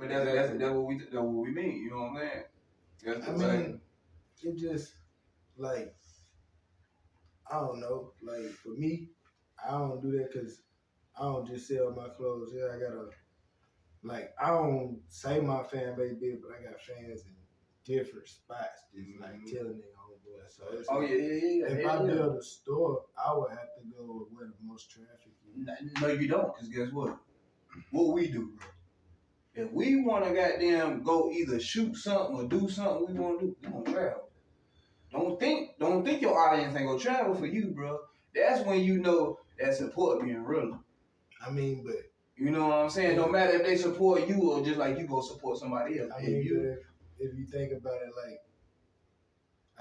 But that's what we mean. You know what I'm saying? It just like I don't know. Like for me, I don't do that because I don't just sell my clothes. Yeah, I gotta like I don't say my fan base big, but I got fans in different spots. Just like telling their homeboy. So it's if I build a store, I would have to go where the most traffic is. No, you don't, because guess what? What we do, bro. If we want to goddamn go either shoot something or do something we want to do, we gonna travel. Don't think your audience ain't gonna travel for you, bro. That's when you know that support being real. I mean, but you know what I'm saying? No matter if they support you or just like you go support somebody else. I mean, if you think about it,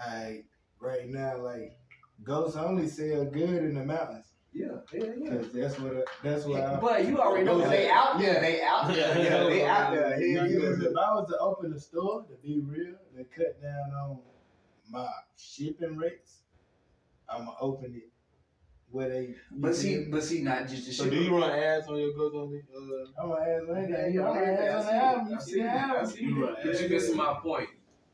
like, right now, like, ghosts only sell good in the mountains. Yeah. Cause that's what. But you already know they out there. They out there. Yeah, they out there. If I was to open a store, to be real, to cut down on my shipping rates, I'ma open it where they. But see, not just the So do you run ads on your goods on the? I'm gonna ask on that. I'm gonna ask on the album. You see the album? But you missing my point.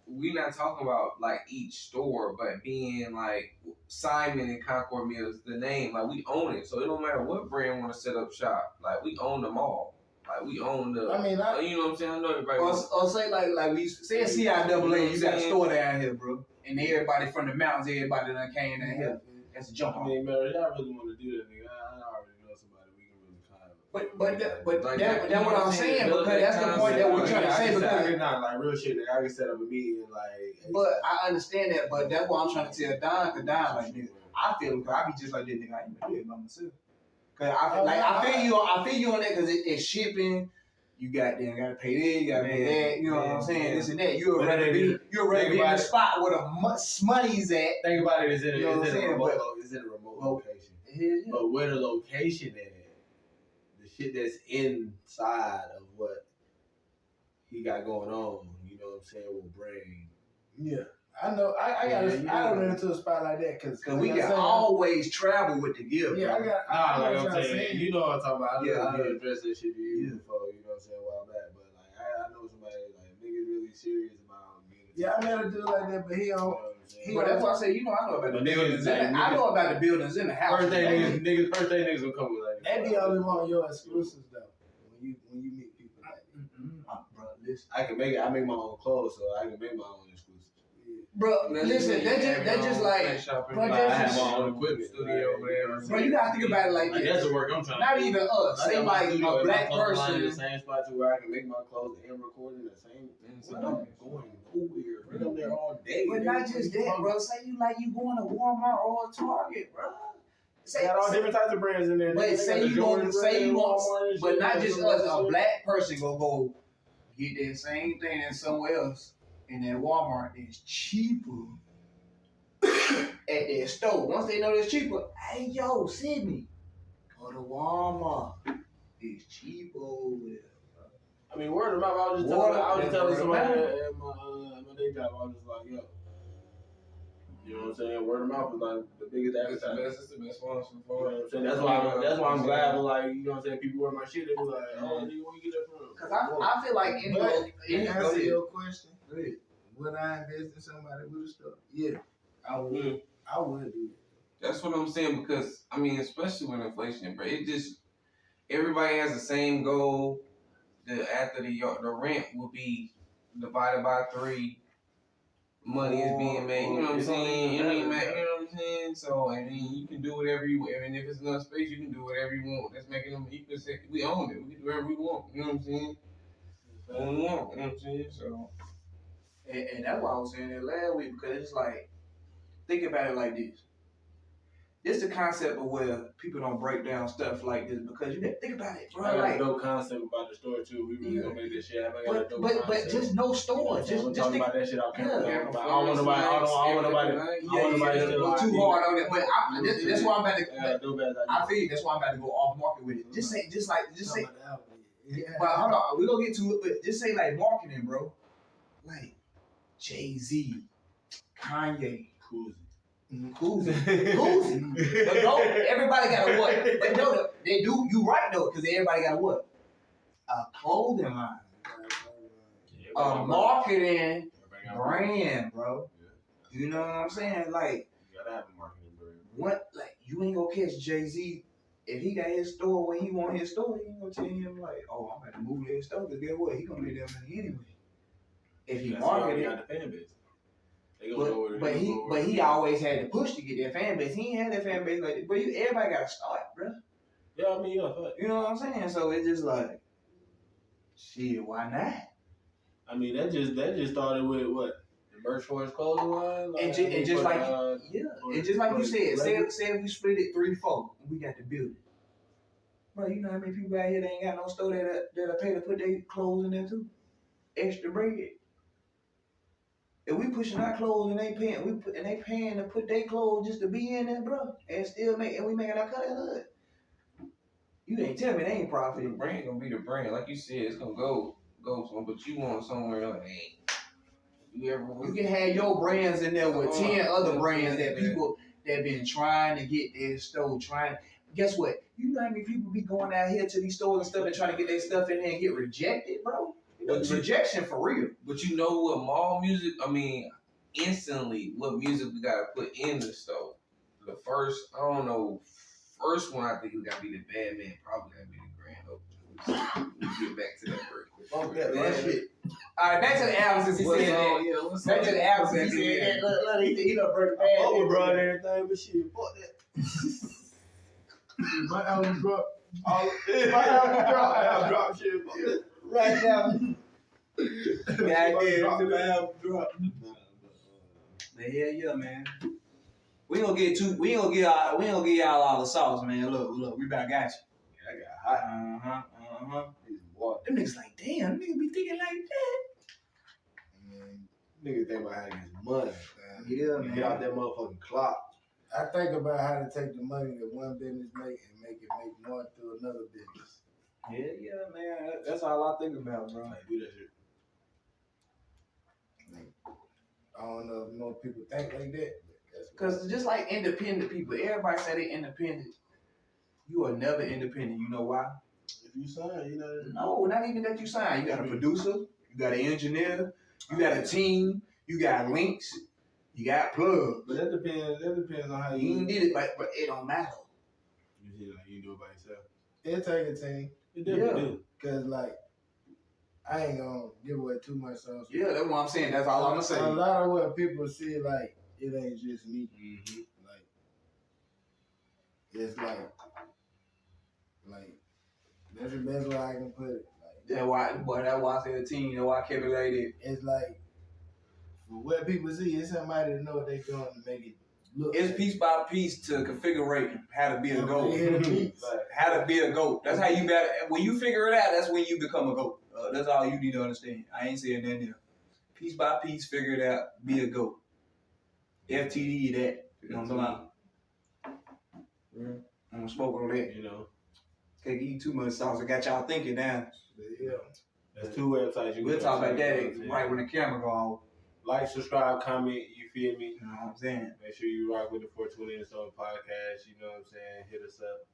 We not talking about like each store, but being like Simon and Concord Mills, the name, like we own it. So it don't matter what brand want to set up shop. Like we own them all. Like we own the. You know what I'm saying? I know everybody. Or say like we say CIAA, you got a store down here, bro, and everybody from the mountains, everybody that came down here. That's a jump. I mean, man, y'all really want to do that, nigga. I already know somebody we can really climb. But that's what I'm saying, because that's the point that we're trying to say. Because I can not like real shit, nigga. I can set up a meeting like. But I understand that, but that's what I'm trying to tell Don, because Don like nigga, I feel because I be just like this nigga. I ain't gonna do it by myself. Cause I feel you on that because it's shipping. You gotta pay this, you gotta pay that. You know what I'm saying? This and that. You're ready to be in the spot where the money's at. Think about it. Is it a remote location? Yeah. But where the location at? The shit that's inside of what he got going on. You know what I'm saying? Will bring. Yeah. I know. I don't run into a spot like that because we can always travel with the gift. Yeah, bro. like I'm saying, you know what I'm talking about. I didn't address that shit to you before. You know what I'm saying? A while back, but like I know somebody like niggas really serious about getting. Yeah, I met a dude like that, but he don't. But that's why I say, I know about the buildings. I know about the buildings in the house. First day niggas gonna come with like. They be only want your exclusives though. When you meet people like that. Bro, listen. I can make it. I make my own clothes, so I can make my own exclusives. Bro, listen, that's just like, bro, I have my own equipment, studio, whatever. Bro, you gotta think about it like this. That's the work I'm trying. Not even us. Say like a black person in the same spot to where I can make my clothes and record in the same. So I'm going nowhere. Been up there all day. But not just that, bro. Say you going to Walmart or a Target, bro. They got all different types of brands in there. But say you want, but not just us. A black person gonna go get that same thing in somewhere else. And at Walmart, it's cheaper at their store. Once they know it's cheaper, hey, yo, Sydney, go to Walmart. It's cheaper over there. I mean, word of mouth, I was just telling somebody at my day job, I was just like, yo. You know what I'm saying? Word of mouth is like the biggest advertising. It's the best one so far. You know what I'm saying? That's why I'm glad when, like, you know what I'm saying, people wear my shit, they be like, oh, nigga, where you get that from? Because I feel like to answer your question, would I invest in somebody with a store? Yeah, I would. I would do it. That's what I'm saying, because I mean, especially with inflation, bro, it just everybody has the same goal. After the rent will be divided by 3. Money is being made. You know what I'm saying? You know what I'm saying? So I mean, you can do whatever you want. I mean, if it's enough space, you can do whatever you want. That's making them equal. We own it. We can do whatever we want. You know what I'm saying? What we want. You know what I'm saying? So. And that's why I was saying that last week, because it's like, think about it like this. This is the concept of where people don't break down stuff like this, because you got to think about it, bro. I got a dope concept about the store too. We really gonna make this shit happen. But just no store. Just talk about that shit out camera. I don't want nobody too hard on it. But that's why I'm about to. I feel you. That's why I'm about to go off market with it. Just say. But hold on, we gonna get to it. But just say like marketing, bro. Like Jay-Z, Kanye, Koozie. But no, everybody got a what? But no, they do. You right though, because everybody got a what? A clothing line. a marketing brand, bro. You know what I'm saying? Like, you gotta have a marketing brand. what? Like, you ain't gonna catch Jay-Z if he got his store when he want his store. You ain't gonna tell him like, oh, I'm about to move to his store. Cause guess what? He gonna make that money anyway. If he market it, got the fan base. But he always had to push to get that fan base. He ain't had that fan base like that. But everybody got to start, bro. Yeah, I mean, yeah, you know what I'm saying? So it's just like, shit, why not? I mean, that just started with what? The merch for his clothing line? And just like you said, say if we split it 3-4, and we got the building. Bro, you know how many people out here that ain't got no store that'll pay to put their clothes in there too? Extra bread. If we pushing our clothes and they paying to put their clothes just to be in there, bro, and we making our cut hood. You ain't tell me they ain't profiting. The brand gonna be the brand, like you said, it's gonna go somewhere, but you want somewhere like, hey, you can have your brands in there with 10 other brands that people that been trying to get their store, guess what? You know how many people be going out here to these stores and stuff and trying to get their stuff in there and get rejected, bro? Rejection for real. But you know what mall music, instantly what music we gotta put in the store. The first one I think we gotta be the Bad Man, probably gotta be the Grand Opening. We'll get back to that very quick. Fuck that shit. Alright, back to the album since he said that. Back to the album since he said that. Look, he done brought the Bad Man. Oh, bro, and everything, but shit, fuck that. My album dropped. My album dropped shit, fuck that. Right now. Goddamn, my album dropped. But yeah, man. We ain't gonna give y'all all the sauce, man. Look, we about got you. I got hot. Them niggas like, damn, niggas be thinking like that. Niggas think about how to get money, man. Yeah, man. Get out that motherfucking clock. I think about how to take the money that one business make and make it make more through another business. Yeah, man. That's all I think about, bro. Like, do that shit. I don't know if more people think like that. Because just like independent people, everybody say they independent. You are never independent. You know why? If you sign, you know. No, not even that you sign. You got a producer, you got an engineer, you got a team, you got links, you got plugs. But that depends on how You ain't did it, but it don't matter. You see, like, you do it by yourself. It take a team. It definitely do. Cause like, I ain't gonna give away too much sauce. Yeah, that's what I'm saying. That's all I'm gonna say. A lot of what people see, like, it ain't just me. Mm-hmm. Like, it's like that's the best way I can put it. Like, That's why I say a team. That's why I kept it like that. it's like, for what people see, it's somebody to know what they doing to make it look. It's piece by piece to configure how to be a goat. Like, How to be a goat. That's how you better. When you figure it out, that's when you become a goat. That's all you need to understand. I ain't saying that there. Piece by piece, figure it out. Be a goat. FTD that. You know what I'm talking about? I'm gonna smoke on that. You know. Can't eat too much sauce. I got y'all thinking now. yeah. That's 2 websites. We'll talk about that right when the camera go off. Like, subscribe, comment. You feel me? You know what I'm saying? Make sure you rock with the 420 and so podcast. You know what I'm saying? Hit us up.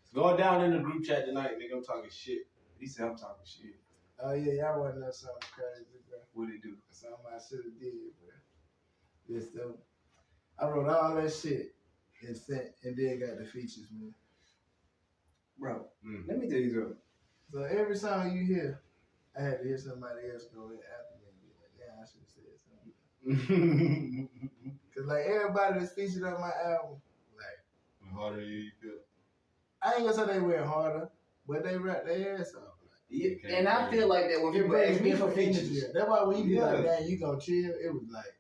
It's going down in the group chat tonight, nigga. I'm talking shit. He said I'm talking shit. Oh yeah, y'all wanna know something crazy, bro? What he do? Something I should have did, bro. This stuff. I wrote all that shit and sent, and then got the features, man. Bro, let me tell you something. So every song you hear, I had to hear somebody else go in after me and be like, yeah, I should have said something. Cause like everybody that's featured on my album, like, Harder you feel. I ain't gonna say they went harder, but they rap their ass off. Yeah, and I feel like that when It people ask brings me me for for features. energy. That's why when you be like, damn, you gonna chill, it was like,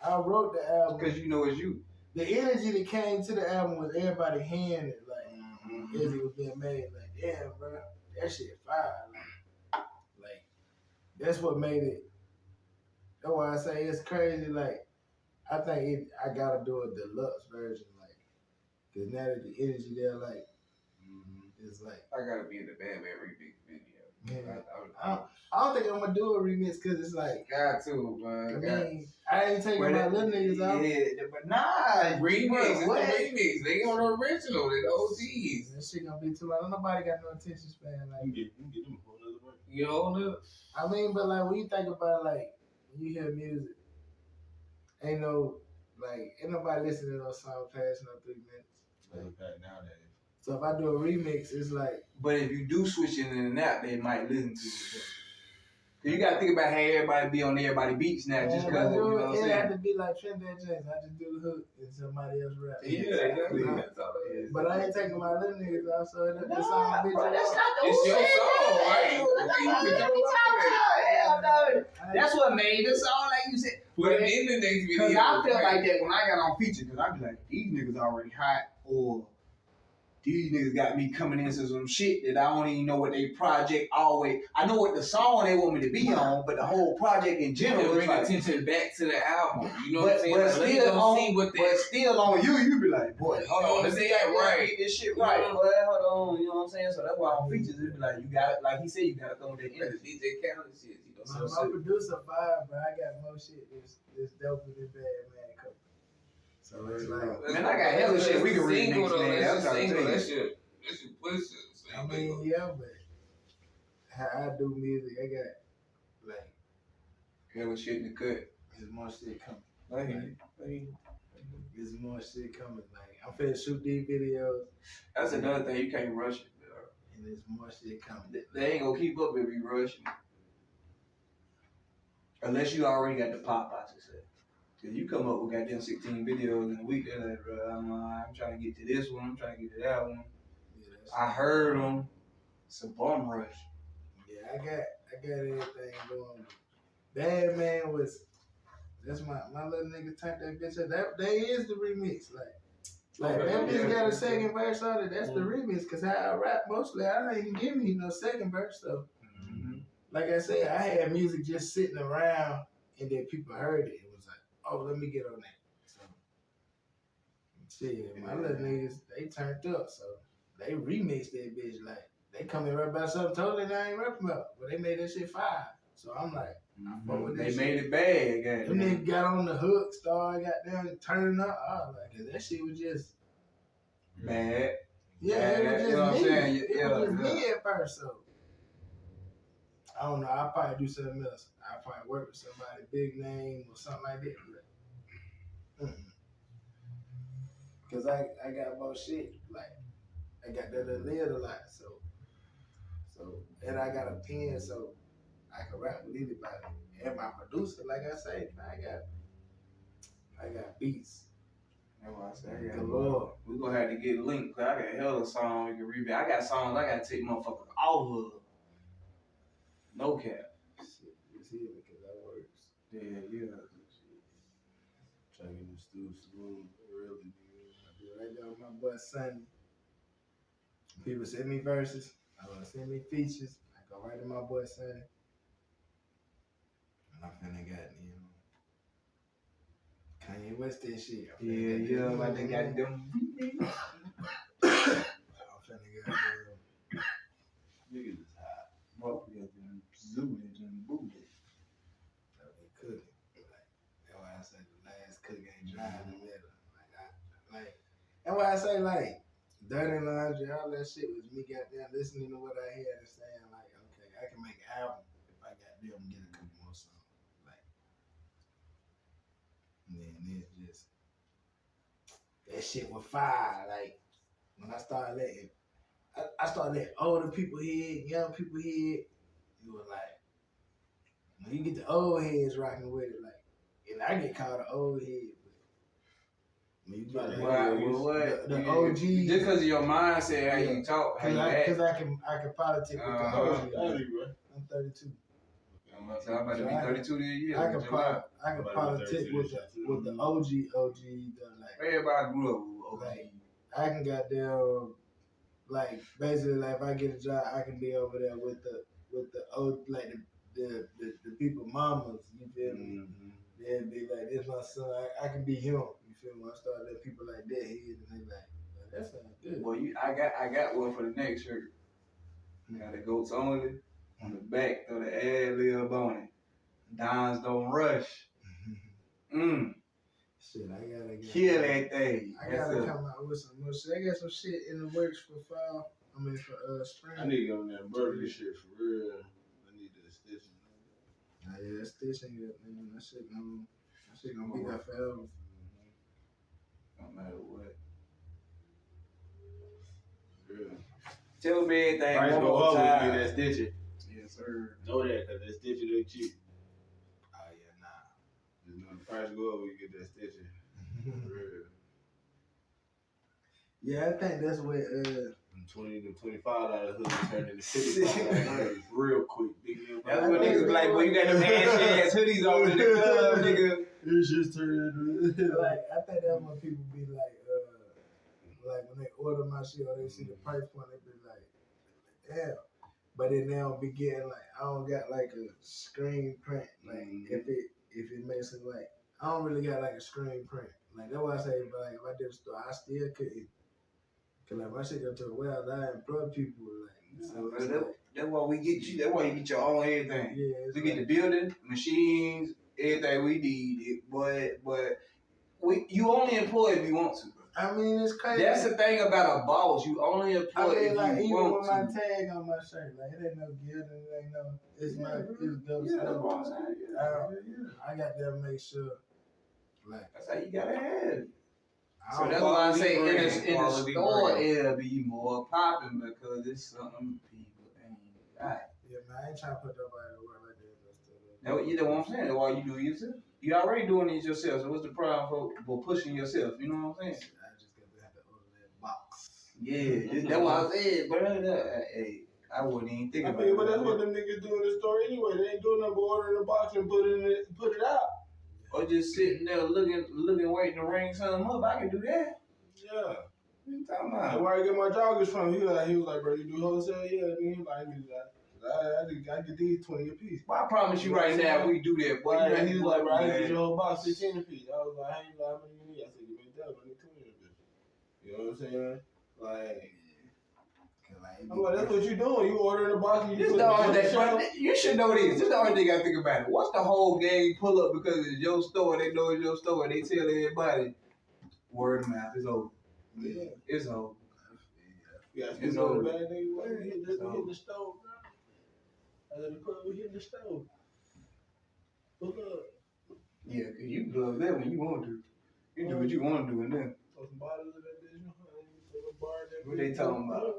I wrote the album. Because you know it's you. The energy that came to the album was everybody hearing it, like, as it was being made. Like, damn, bro, that shit fire. Like, that's what made it. That's why I say it's crazy. Like, I think I gotta do a deluxe version, like, cause now that the energy there, like, it's like. I gotta be in the Bad Man remix video. Yeah. I don't think I'm gonna do a remix because it's like. Got to, man. I ain't taking my little niggas out. Yeah, but nah, Remix, it's what? the remix. They on the original, they the OGs. That shit gonna be too loud. Nobody got no attention span. Like, You can get them a whole nother You hold up. I mean, but like when you think about like when you hear music, ain't nobody listening to those songs past no 3 minutes. Nowadays. So if I do a remix, it's like. But if you do switch it in and out, they might listen to it. Cause you gotta think about how everybody be on everybody beats now, just because you know what I'm it saying. had to be like Trinidad James. I just do the hook and somebody else rap. Yeah, exactly. But I ain't taking my little niggas out, so that's all bitch. That's not the It's your song, right? Hell no. That's what made the song, like you said. Put it in the next video. Cause I felt like that when I got on feature, cause I be like, these niggas already hot, or these niggas got me coming into some shit that I don't even know what they project always. I know what the song they want me to be on, but the whole project in general bring like, attention back to the album. You know what I'm saying? But Like, still on you, you be like, boy, hold on, let's get right. Get this shit right. Boy, hold on, you know what I'm saying? So that's why on features, it be like, you got it, like he said, you gotta throw that in. DJ Khaled shit, you know. My producer fire, but I got more shit that's dope with this bad man cover. So it's like, man, I got hella shit we can remix, man. That's single. That shit push it. I mean, yeah, but how I do music, I got like hella shit in the cut. there's more shit coming. Like, There's more shit coming. Like I'm finna shoot these videos. that's another thing, you can't rush it, bro. And there's more shit coming. They ain't gonna keep up if you rushing. Unless you already got the pop out yourself. Cause you come up with goddamn 16 videos in a week, they're like, bro, I'm trying to get to this one, I'm trying to get to that one. I heard them. It's a bum rush. Yeah, I got everything going. Bad Man that's my little nigga turned that bitch up. That is the remix. Like that bitch got a second verse on it. That's the remix. Cause how I rap mostly, I ain't even giving you no second verse though. Mm-hmm. Like I said, I had music just sitting around, and then people heard it. It was like, oh, let me get on that. So, shit, my little niggas, they turned up. So they remixed that bitch. Like they coming right about something totally that I ain't rapping about, but they made that shit fire. So I'm like, they made it bad. Them niggas got on the hook, started goddamn turning up. I was like, cause that shit was just bad. Yeah, it was just me. It was just me at first, so I don't know. I'll probably do something else. I'll probably work with somebody big name or something like that. Cause I got more shit. Like I got that live a lot, so and I got a pen, so I can rap with anybody. And my producer, like I say, I got beats. That's why I say we gonna have to get linked. Cause I got hella songs we can remix. I got songs I gotta take motherfuckers off of. No cap. Shit, it's here because that works. Yeah. Trying to get in the studio smooth early. I do right there with my boy Sonny. People send me verses. I want to send me features. I go right to my boy Sonny. And I'm finna got, Kanye West that shit. Yeah, like they got them. I'm finna get Niggas is hot. Motherfuckers and zooted and booted. so they cooking. That's why I say the last cook ain't dry in the middle. That's why I say like Dirty Laundry, all that shit was me goddamn listening to what I hear and saying like, okay, I can make an album if I goddamn get a couple more songs. Like, and then it's just that shit was fire. Like when I started letting older people hear it, young people hear it, it was like when you get the old heads rocking with it, like, and I get called an old head. You get the OG. Just because of your mindset, how you talk, how you act. Because I can politic with the OG. I'm 32. I'm about to be 32 this year. I can politic with the OG. Everybody grew up with OG. Like, I can goddamn, like, basically, like, if I get a job, I can be over there with the old, like, the people mamas, you feel me? Mm-hmm. They'll be like, this my son, I can be him. You feel me? I start letting people like that hear and they like, that sounds good. Well, I got one for the next shirt. Got the goats only on the back, throw the ad lib on it. Dimes don't rush. Shit, I gotta kill that thing. I gotta come out with some more shit. I got some shit in the works for fall. I mean for spring. I need to go in there and burger this shit for real. that stitching yet, man. That shit gonna be there forever. No matter what. Yeah. Tell me everything Price one go more up when you time. get that stitching. Yes, sir. Know that, cause that stitching ain't cheap. Oh yeah, nah. Just know the price go up when you get that stitching. For real. Yeah, I think that's what Them $20 to $25 hoodies turned into $50 real quick, nigga. That's what niggas be like, boy, you got them ass hoodies on in the club, nigga. It's just turned into like I think that's when people be like when they order my shit or they see the price point, they be like, damn. But then they don't be getting like I don't got like a screen print. Like if it makes it like I don't really got like a screen print. Like that's why I say, but like if I did a store, I still couldn't. Cause like my shit go to the warehouse, I employ people like so it's like, That's why we get you. That's why you get your own everything. yeah, We get the building, machines, everything we need. But you only employ if you want to. I mean, it's crazy. That's the thing about a boss. You only employ if like you even want with to. my tag on my shirt, like it ain't no guilt and it ain't no. It's it's dope Yeah, that's stuff. what I'm saying. I got to make sure, like That's how you gotta have it. I So don't that's why I say in the quality store brand. it'll be more popping because it's something people ain't got. yeah, man, I ain't trying to put nobody to work like that. That's what I'm saying. That's why you do it yourself. You already doing it yourself. So what's the problem for pushing yourself? You know what I'm saying? I just got to have to order that box. Yeah, that's what I said, bro. Hey, I wouldn't even think I about mean, it. but that's what them niggas do in the store anyway. They ain't doing nothing but ordering a box and put it out. Or just sitting there looking, waiting to ring something up. I can do that. Yeah. What you talking That's about? where I get my joggers from. He was like, bro, you do wholesale? Yeah. And he was like, I get these 20 a piece. Well, I promise you right now, we do that, boy. Right, he was like, bro, I man. get your whole box 16 a piece. I was like, how many you need? I said, you make that, I need 20 of this. You know what I'm saying? Like, I'm like, that's what you doing. You ordering a box and you This put the only it thing, but you should know this. This is the only thing I think about it. What's the whole gang pull up because it's your store? They know it's your store. They tell everybody. Word of mouth. It's over. Yeah. It's over. Yeah, It's over. bad nigga. We hit the stove, bro. I said, we hitting the stove. Look up. Yeah, cause you love that when you want to. You do what you want to do and then. Throw some bottles in that bitch. Throw a bar in that What they talking about?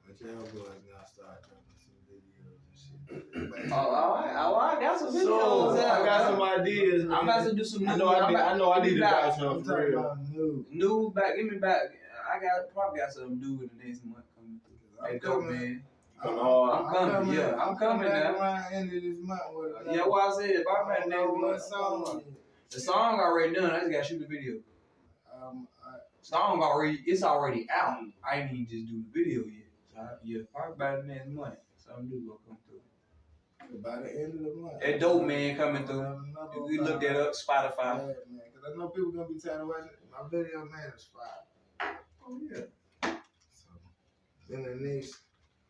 But y'all boys now start dropping some videos and shit. I got some videos. So, I got some ideas. I'm about to do some new. I know I need to drop I'm something for talking real. about new. New back. Give me back. I probably got something new in the next month coming through. Hey, dope, man. Come hard. I'm coming. Yeah, I'm coming back now. around end of this month. Yeah, what I said. If I'm back I next don't know what month, song. the song already done. I just gotta shoot the video. Song it's already out. I ain't even just do the video yet. So yeah, probably by the next month, something new gonna come through. By the end of the month. That dope man coming through. If you look that up, Spotify. Yeah, man, because I know people gonna be tired of watching it. My video man is fire. Oh yeah. So in the next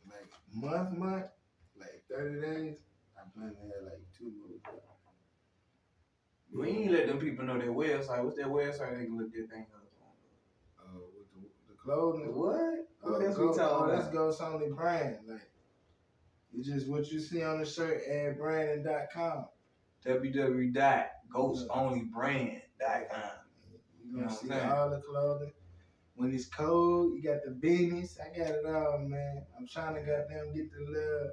like month, like 30 days, I plan to have like 2 movies. We ain't let them people know their website. What's their website? They can look that thing up. With the clothing. What? That's what we talking Let's about. go Sony brand. Like it's just what you see on the shirt at branding.com. www.ghostonlybrand.com. You're gonna see all the clothing. When it's cold, you got the beanies. I got it all, man. I'm trying to goddamn get the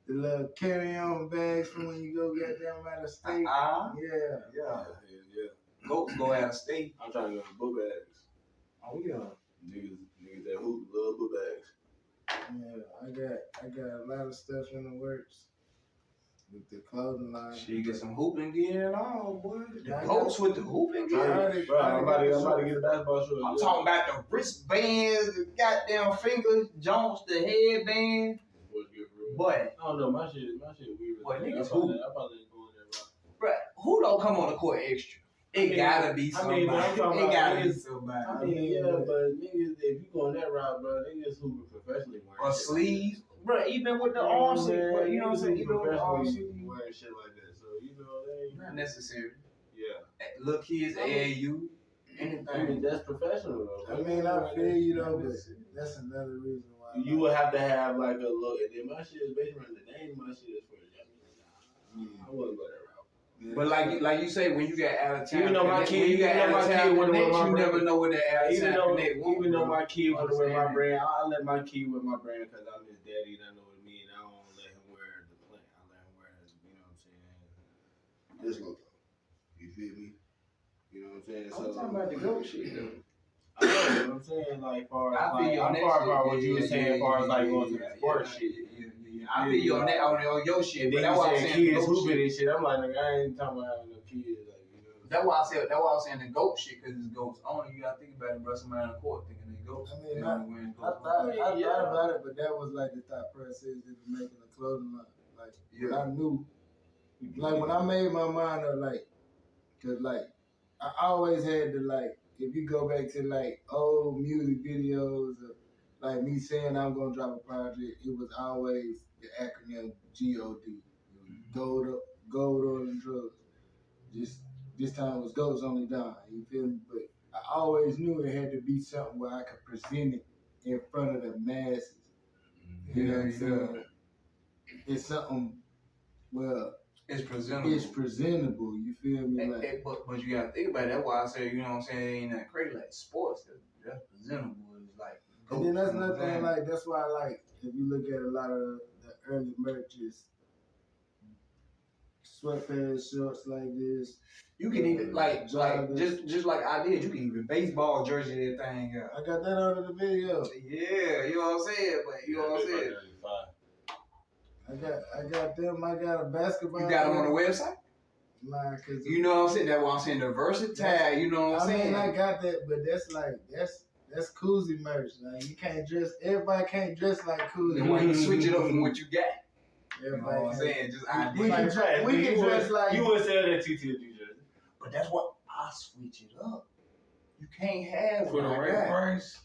little carry-on bags from when you go goddamn out of state. Yeah. Goats go out of state. I'm trying to go to book bags. Oh yeah. Niggas that hoop love book bags. Yeah, I got a lot of stuff in the works with the clothing line. She get some hooping gear and all, boy. The Yeah, goats with the hooping gear. Bro, I'm about to get a basketball short. I'm talking about the wristbands, the goddamn fingers, Jones, the headband. Boy, I don't know, my shit weird. Boy, niggas I probably ain't going there, bro. bruh, who don't come on the court extra? It gotta be somebody. but I'm talking It about gotta be niggas- somebody. I mean, yeah, but niggas, if you going that route, bro, niggas hooping professionally wearing Or shit sleeves. Bruh, even with the like that. arm You sleeve, know bruh, you know what I'm saying? Niggas Even with the arm professionally sleeve. wearing shit like that, so you know they ain't. Not necessary. Yeah. Little kids, AAU. anything. that's professional though. I mean, I feel you though, but that's another reason why. You would have to have like a look. And then my shit is based around the name. My shit is for the young. I wouldn't go that route. But like you say, when you got out of town, Even though my kid, you never know what that out of even town though my kid want to wear my brand, I let my kid wear my brand because I'm his daddy and I know what it means. I don't let him wear the plant. I let him wear his, you know what I'm saying? This logo. You feel me? You know what I'm saying? I'm talking about the GOAT shit though. I know what I'm saying, like far as I feel you on that far what shit. you were saying, as far as like going to the sports shit. I feel you on that on your shit. And But then that's why I'm saying saying kids the GOAT hooping shit. and shit. I'm like, nigga, I ain't talking about having no kids, like you know. That's why I was saying the GOAT shit because it's GOATs only. You gotta think about it, bro. Somebody on the court thinking they GOATs. I mean, They only wearing I GOATs. thought about it, but that was like the thought process of making a clothing line. Like, Yeah. I knew, like when I made my mind up, like, cause like I always had to like, if you go back to like old music videos of like me saying I'm gonna drop a project, it was always the acronym GOD. Gold, oil, and drugs. Just this time was Goats Only Dime. You feel me? But I always knew it had to be something where I could present it in front of the masses. You know what I'm saying? It's something, well, It's presentable. it's presentable. You feel me? Like, but you gotta think about it. That's why I say, you know what I'm saying, it ain't that crazy like sports. That's presentable. It's like and then that's another thing. Like, that's why, like, if you look at a lot of the early merches, sweatpants, shorts like this. you can even like just like I did. You can even baseball jersey that thing up. I got that out of the video. Yeah, you know what I'm saying. But you know what I'm saying. I got them. I got a basketball. You got them on the website. Nah, cause You know what I'm saying. That's what I'm saying. The versatile. You know what I'm saying. I got that, but that's koozie merch. Like, you can't dress. Everybody can't dress like koozie. And when you switch it up from what you got. You know Everybody what I'm saying? Just I We can dress like you would sell that TTG jersey. But that's what I switch it up. You can't have For the what I right got. price.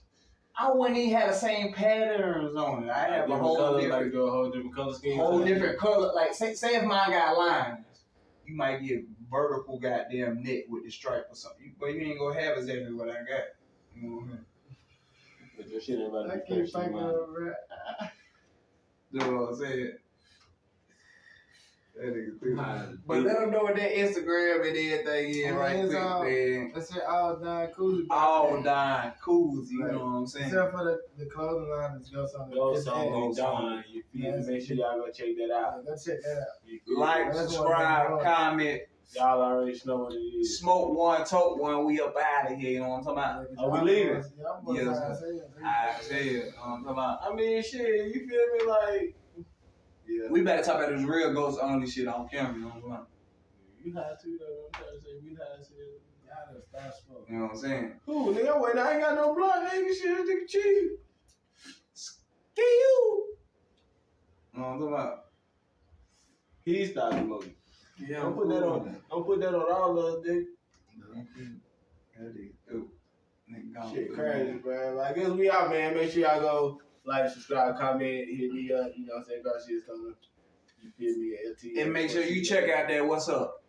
I wouldn't even have the same patterns on it. I have a whole color, different, like do a whole different color scheme. whole different color. Like say if mine got lines, you might get vertical goddamn net with the stripe or something. But you ain't gonna have exactly what I got. You know what I mean? But your shit ain't about I to be keep fresh. thinking of that. You know what I'm saying? That nigga too. Nah, But let them know what that Instagram and everything is I mean, right it's quick, all- man. Let's say all done koozie. All dying cool, you Right. know what I'm saying? Except for the clothing line that's goes on. Go It's song at- Don. You feel me? Make sure y'all go check that out. Yeah, go check that out. You feel Like, me? That's subscribe, what comment, Y'all already know what it is. smoke one, tote one. We up out of here. You know what I'm talking about? Oh, we leaving? Yes, I said, you know what I'm talking about? I mean, shit, you feel me? Like, yeah. We better talk about this real ghost only shit on camera. You know what I'm talking about? You had to, though. I'm trying to say, we had to. Y'all just stop smoking. You know what I'm saying? Who, nigga? Wait, I ain't got no blood, nigga. Shit, nigga, cheap. Ski you. You know what I'm talking about? He stopped smoking. Yeah, Don't put that on. Don't put that on all of us, nigga. Shit crazy, bro. I guess we out, man. Make sure y'all go like, subscribe, comment, hit me up. You know what I'm saying? Garcia's coming. You feel me? LT. And make sure you check out that What's Up.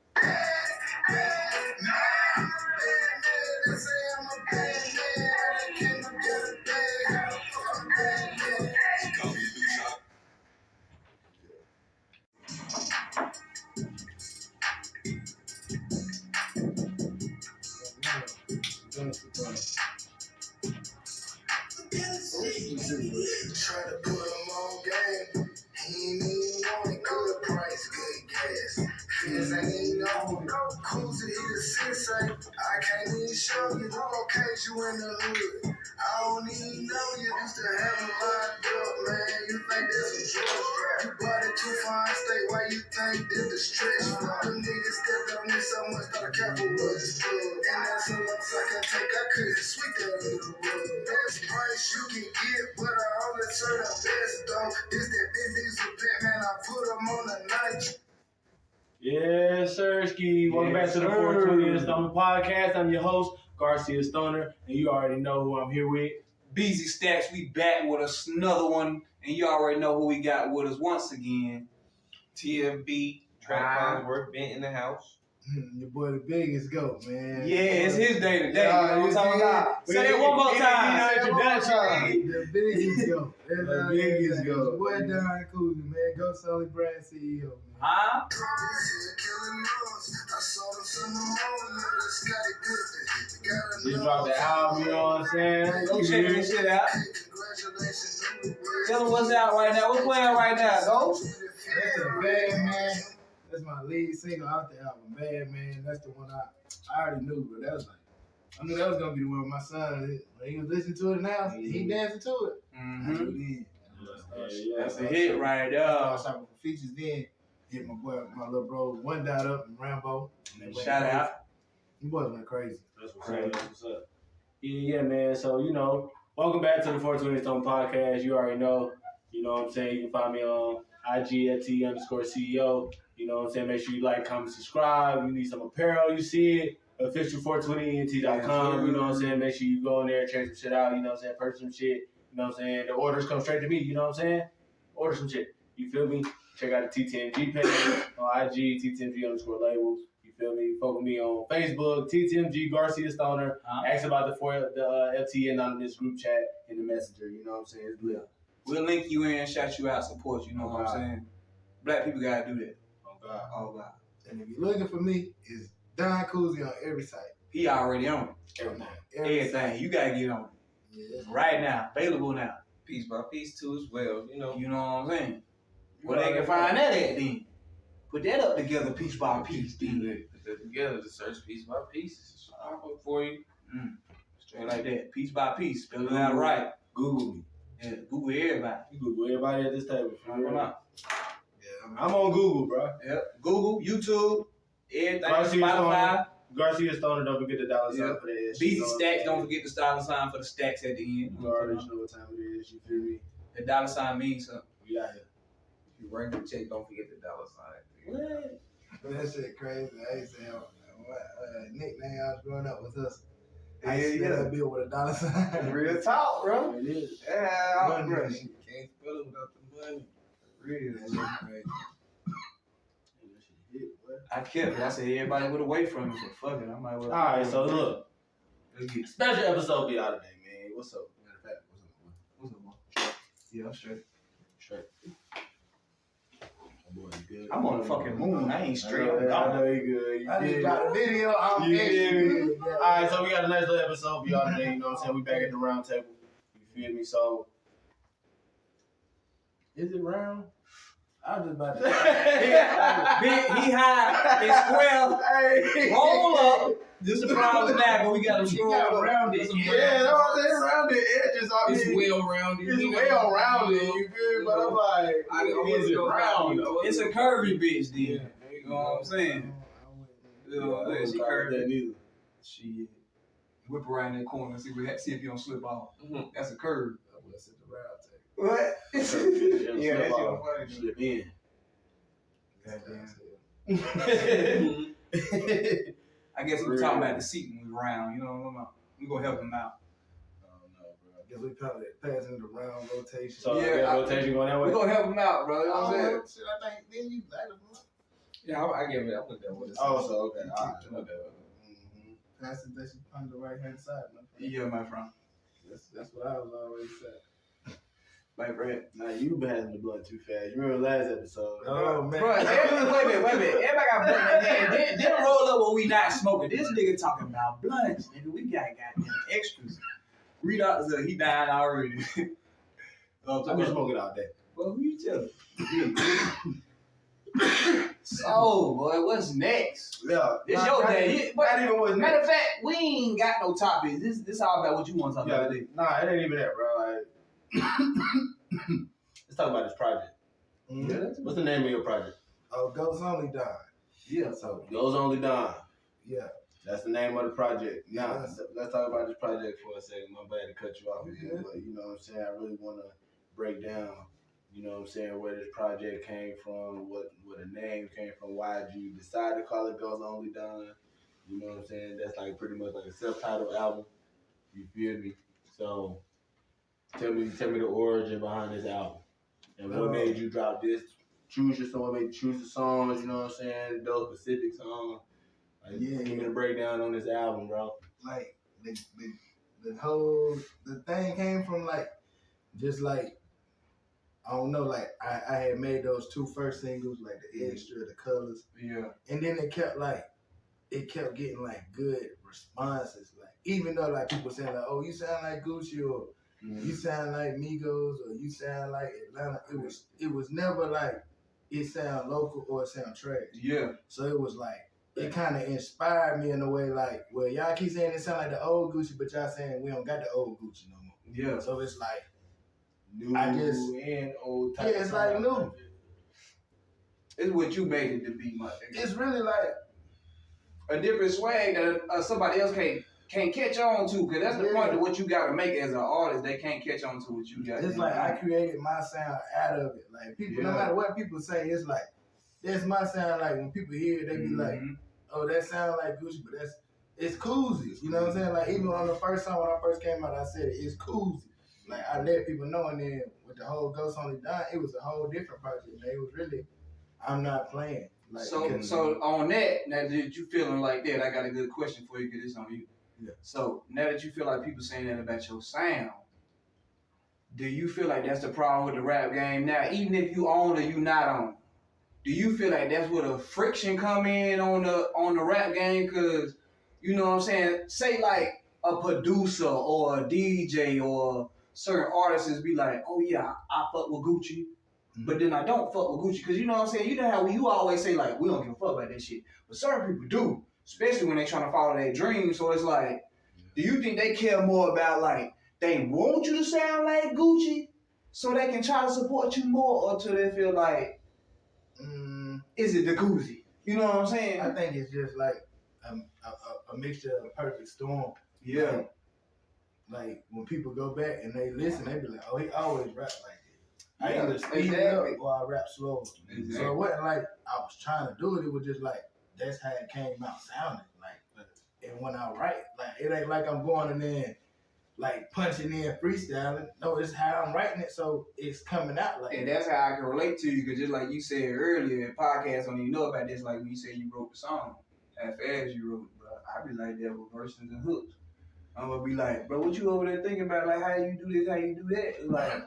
Try to put him on game. He ain't even want it. Good price, good gas. Fizz ain't even know. Cruiser, he the sensei. I can't even show you. Wrong case, you in the hood. I don't even know you. Used to have him locked up, man. You think that's a drug strap? You bought it too fine state. Why you think that the stretch? Them niggas stepped on me so much, thought a capper was a drug. And that's a loss I can take. I couldn't sweep that under the rug. Best price you can get, but I only serve the best though. This that Vin Diesel pit, man. I put him on the night. Yes, sir, Ski. Welcome back to the 420 Enterstonement Podcast. I'm your host, Garcia Stoner, and you already know who I'm here with. Beezy Stacks, we back with us another one, and you already know who we got with us once again. TFB, Trap Farnsworth, been in the house. Your boy the biggest goat, man. Yeah, it's his day today. Yeah, You know what I'm talking about? Say that one more time. The biggest goat. The biggest goat. Your boy Don Cooley, man. Goat Solid Brand CEO, man. Huh? He dropped the album, you know what I'm saying? Go check this shit out. Tell them what's out right now. What's playing right now, go? That's the Bad Man. That's my lead single off the album, Bad Man. That's the one I already knew, but that was like, I knew that was gonna be the one my son, when he was listening to it now, he dancing to it. I knew then. That's a hit right there. I was shopping for features then. Hit my boy, my little bro, One Dot Up and Rambo. And Shout out. You boys went crazy. That's what's up. Yeah, man. So, you know, welcome back to the 420 Stone Podcast. You already know. You know what I'm saying? You can find me on IG at T_CEO. You know what I'm saying? Make sure you like, comment, subscribe. You need some apparel, you see it. Official420ent.com. You know what I'm saying? Make sure you go in there, check some shit out. You know what I'm saying? Purchase some shit. You know what I'm saying? The orders come straight to me. You know what I'm saying? Order some shit. You feel me? Check out the TTMG page on IG, TTMG_label. You feel me? Follow me on Facebook, TTMG Garcia Stoner. Ask about the FT Anonymous group chat in the messenger. You know what I'm saying? It's lit. We'll link you in, shout you out, support you. You know what I'm saying? Black people gotta do that. Oh God. Oh God. And if you're looking for me, it's Don Cooley on every site. He already on it. Everything. You gotta get on it. Yeah. Right now. Available now. Piece by piece too as well. You know. You know what I'm saying? Where they can find that at then. Put that up together piece by piece, Put then. it together to search piece by piece. I'll look for you. Straight like that. Piece by piece. Spell it out right. Google me. Yeah, Google everybody. You Google everybody at this table. Come on. Yeah, I'm on Google, bro. Yep. Google, YouTube, everything. Garcia Spotify. Garcia Stoner, don't forget the dollar sign Yeah. for the S. Beats and stacks. Don't forget the dollar sign for the stacks at the end. You already know what time it is. You feel me? The dollar sign means something. We out here. If you ring the check, don't forget the dollar sign. that shit crazy. I used to have a nickname I was growing up with us. Yeah, I used to yeah. that bill with a dollar sign. Real talk, bro. It is. Yeah, Money. bro. Can't spell it without the money. Real. That shit crazy. That shit hit, boy. I kept it. I said everybody would away from me. So fuck it. I might well. All right, so look, Let's get special episode be out today, man. What's up? Matter of fact, what's up, man? Yeah, I'm straight. Straight. My boy, you good? I'm on the fucking moon. I ain't straight. I I'm know gone. you good. You I just did. got a video. I'm You extra did. good. Yeah. All right, so we got a nice little episode be out today. You know what I'm saying? We back at the round table. You feel me? So, is it round? I was just about to. Big, he high and square. Hey, Roll up. This is a problem now, but we got to You scroll got up. rounded. This is yeah, that's what I'm saying. Rounded edges. I It's mean, well rounded. it's well rounded. You feel me? But I'm like, is it round? It's a curvy bitch, then. Yeah. You know what I'm saying? You know what I'm saying? She curvy. neither. Shit. Whip around that corner and see if you don't slip off. Mhm. That's a curve. I was at the round table. What? Yeah, that's your funny. slip in. I guess we were talking about the seat when we round. You know what I'm talking about? We gonna help him out. I guess we probably passing the round rotation. So Yeah, yeah, rotation going that way. We gonna help him out, bro. You know what I'm saying? Shit, I think then you like it. Yeah, I give it. I put that with it. Oh, so okay. All right. Pass it that you on the right hand side, my friend. Yeah, my friend. That's what I was always saying. My friend. Now you been having the blood too fast. You remember last episode? Oh man. Bro, wait a minute. Everybody got blunt in their hand. Then roll up when we not smoking. This nigga talking about blunts, nigga. We got goddamn extras. Read out, he dying already. I've been smoking all day. Well, who you telling? So, boy, what's next? Yeah. This your day. Not even what's Matter next. of fact, we ain't got no topics. This all about what you want to talk Yeah, about today. nah, it ain't even that, bro. Like, let's talk about this project. Mm-hmm. What's the name of your project? Oh, Ghost Only Don. Yeah. So Goes Only Don. yeah. That's the name of the project. Now, Yes. let's talk about this project for a second. My bad to cut you off You again, good. but you know what I'm saying? I really want to break down, you know what I'm saying, where this project came from, what the name came from, why did you decide to call it Goes Only Don? You know what I'm saying? That's like pretty much like a self-titled album. You feel me? So tell me the origin behind this album. And what made you drop this? Choose your song, what made you choose the songs, you know what I'm saying? Those specific songs. Like, give me the breakdown on this album, bro. Like the thing came from like just like I don't know, like I had made those two first singles, like the extra, the colors. Yeah. And then it kept getting like good responses. Like even though like people saying like, oh, you sound like Gucci or you sound like Migos or you sound like Atlanta. It was never like it sound local or it sound trash. Yeah. So it was like it kind of inspired me in a way like, well, y'all keep saying it sound like the old Gucci, but y'all saying we don't got the old Gucci no more. Yeah. So it's like new and old type. Yeah, it's like new. It's what you made it to be, my nigga. It's really like a different swag that somebody else can't catch on to, because that's the point of what you got to make as an artist. They can't catch on to what you got. It's like I created my sound out of it. Like people, no matter what people say, it's like that's my sound. Like when people hear it, they be like, "Oh, that sound like Gucci," but it's Koozie. You know what I'm saying? Like even on the first song when I first came out, I said it's Koozie. Like I let people know, and then with the whole Ghost Only Done, it was a whole different project. Man. It was really, I'm not playing. Like, so on that, now that you feeling like that, I got a good question for you because it's on you. Yeah. So now that you feel like people saying that about your sound, do you feel like that's the problem with the rap game now? Even if you own or you not on, do you feel like that's where the friction come in on the rap game? Because you know what I'm saying. Say like a producer or a DJ or certain artists be like, oh yeah, I fuck with Gucci. But then I don't fuck with Gucci because you know what I'm saying? You know how you always say like, we don't give a fuck about that shit. But certain people do, especially when they trying to follow their dreams. So it's like, do you think they care more about like, they want you to sound like Gucci so they can try to support you more, or do they feel like, is it the Gucci? You know what I'm saying? I think it's just like a mixture of a perfect storm. Yeah. Like when people go back and they listen, they be like, oh, he always rap like that. I Yeah, either speed it up or I rap slow. Exactly. So it wasn't like I was trying to do it. It was just like that's how it came out sounding. Like, and when I write, like it ain't like I'm going in there like punching in freestyling. No, it's how I'm writing it, so it's coming out like. And that's how I can relate to you, because just like you said earlier, in podcasts don't even know about this. Like when you say you wrote the song, as fast as you wrote it, bro, I be like that with verses and hooks. I'm gonna be like, bro, what you over there thinking about? Like how you do this, how you do that? Like.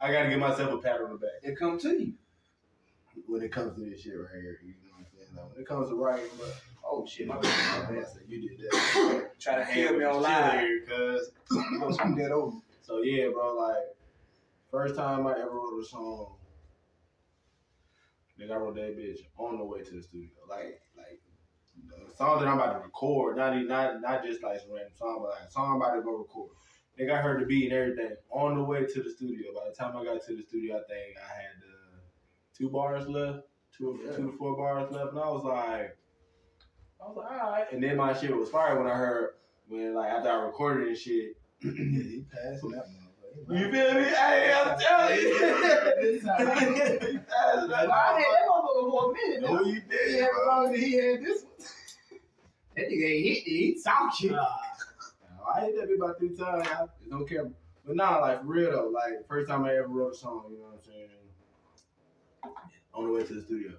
I gotta give myself a pat on the back. It come to you. When it comes to this shit right here, you know what I'm saying? Like, when it comes to writing, but Oh shit, my bad. You did that. Try to kill me on live. Cause You gonna screw that over. So yeah, bro, like first time I ever wrote a song, nigga, I wrote that bitch on the way to the studio. Like the song that I'm about to record, not just like some random song, but like a song I'm about to go record. Nigga, I heard the beat and everything on the way to the studio. By the time I got to the studio, I think I had 2 bars left, two to 4 bars left, and I was like, all right. And then my shit was fire when like after I recorded and shit. Yeah, he passed that motherfucker. You feel me? Hey, I'm telling you. He passed that. I had that motherfucker for a minute. No, you did. He had long as he had this one. That nigga ain't hit me. He talking. I hit that bitch about 3 times. There's no camera. But nah, like for real though, like first time I ever wrote a song, you know what I'm saying? On the way to the studio.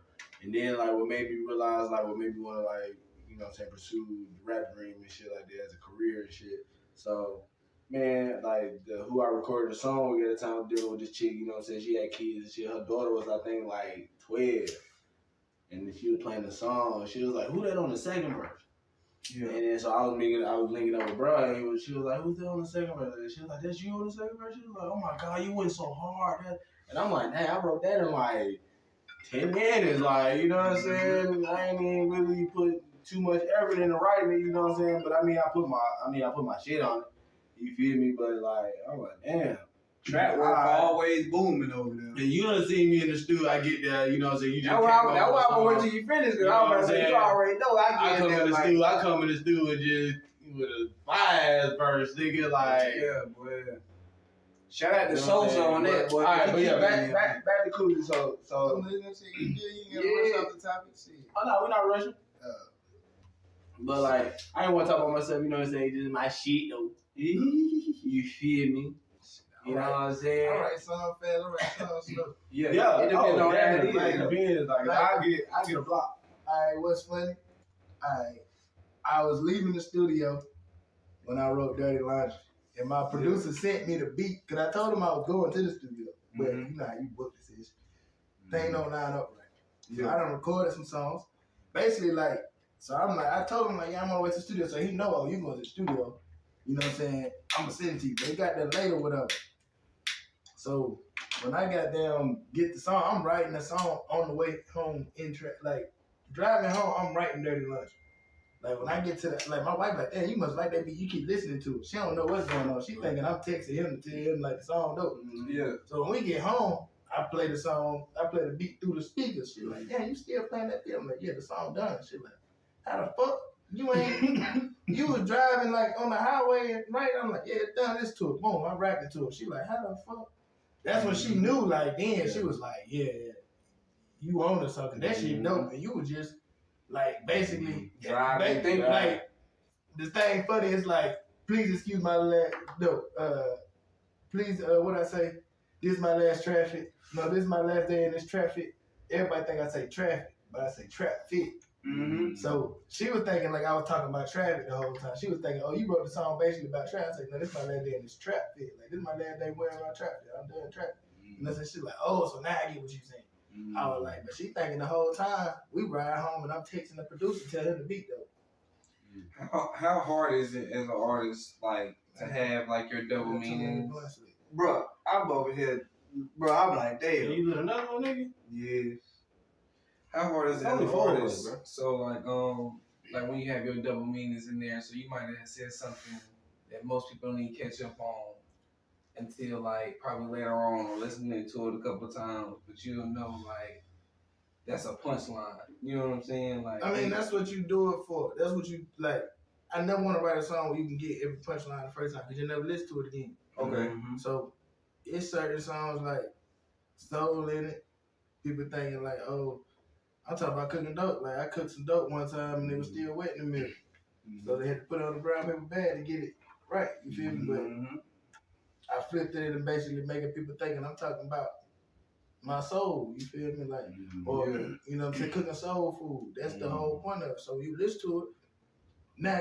And then like what made me realize, like what made me want to like, you know what I'm saying, pursue the rap dream and shit like that as a career and shit. So, man, like who I recorded the song with at the time dealing with this chick, you know what I'm saying? She had kids and shit. Her daughter was, I think, like 12. And she was playing the song. She was like, who that on the second verse? Yeah. And then so I was linking up with bro, and she was like, who's that on the second verse? And she was like, that's you on the second verse? She was like, oh my God, you went so hard. And I'm like, dang, I wrote that in like 10 minutes. Like, you know what I'm saying? I ain't even really put too much effort into writing it, you know what I'm saying? But I put my shit on it. You feel me? But like, I'm like, damn. Trap work always booming over there. And you done see me in the studio, I get there, you know what I'm saying? You just that's why I'm going to you finish, because I was about to say, you already know I come in the studio and just with a fire-ass verse, nigga, like. Yeah, boy. Shout out to Sosa on that, boy. Alright, but yeah, back to Koozie, so. You gotta rush off the topic. Oh, no, we're not rushing. But like, I ain't want to talk about myself, you know what I'm saying? This is my shit, though. You feel me? You know what I'm saying? All right, some fast, all right, some slow. Yeah. It depends on that. It depends. Like, I get a block. All right, what's funny? I was leaving the studio when I wrote Dirty Laundry. And my producer sent me the beat, because I told him I was going to the studio. But you know how you book this ish. Thing don't line up right. So I done recorded some songs. Basically, like, so I'm like, I told him, like, yeah, I'm on the way to the studio. So he know, oh, you going to the studio. You know what I'm saying? I'm going to send it to you. They got that later, whatever. So when I got down, get the song, I'm writing the song on the way home, like, driving home, I'm writing Dirty Laundry. Like, when I get to that, like, my wife like, damn, you must like that beat. You keep listening to it. She don't know what's going on. She thinking I'm texting him to tell him, like, the song dope. Yeah. So when we get home, I play the song, I play the beat through the speakers. She like, damn, you still playing that beat? I'm like, yeah, the song done. She like, how the fuck? You ain't, you was driving, like, on the highway, right? I'm like, yeah, it's done. Listen to it. Boom, I rapped it to her. She like, how the fuck? That's when she knew, like, then she was like, yeah, you own or something. That shit dope. And you was just, like, basically Driving. like, the thing funny is like, please excuse my last, please, what I say? This is my last traffic. No, this is my last day in this traffic. Everybody think I say traffic, but I say traffic. So she was thinking like I was talking about traffic the whole time. She was thinking, oh, you wrote the song basically about traffic. I said, no, this is my last day in this traffic. Like, this is my last day worrying about traffic. I'm doing traffic. And I said, she's like, oh, so now I get what you're saying. I was like, but she thinking the whole time we ride home and I'm texting the producer, tell him to beat though. How hard is it as an artist, like, to have like your double meanings? Bro, I'm over here. Bro, I'm like, damn. You lit another one, nigga? Yeah. How hard is it It's as only an 4 of us, artist? bro. So like when you have your double meanings in there, so you might have said something that most people don't even catch up on until like probably later on or listening to it a couple times, but you don't know like that's a punchline. You know what I'm saying? Like, I mean, that's what you do it for. That's what you like. I never want to write a song where you can get every punchline the first time because you never listen to it again. Okay. So it's certain songs like soul in it. People thinking like, oh, I'm talking about cooking dope. Like I cooked some dope one time and it was still wet in the middle. So they had to put it on the brown paper bag to get it right. You feel me? But I flipped it and basically making people thinking I'm talking about my soul. You feel me? Like, or you know what I'm saying, cooking soul food. That's the whole point of it. So you listen to it. Now